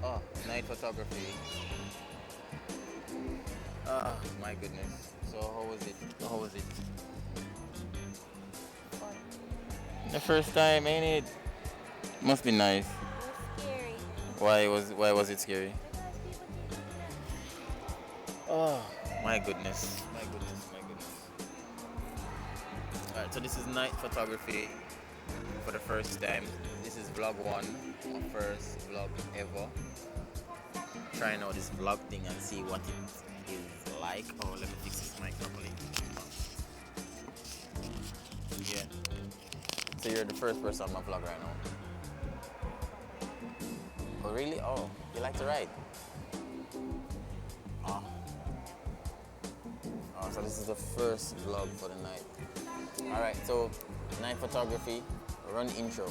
Oh, night photography. Ah, my goodness. So how was it? How was it? Fun. The first time, ain't it? Must be nice. It was scary Why was it scary? because people came to see us. Oh, my goodness. My goodness, my goodness. Alright, so this is night photography for the first time. This is vlog one, my first vlog ever. Trying out this vlog thing and see what it is like. Oh, let me fix this mic properly. Yeah. So you're the first person on my vlog right now. Oh really? Oh, you like to ride? Oh. Oh, so this is the first vlog for the night. Alright, so night photography, run intro.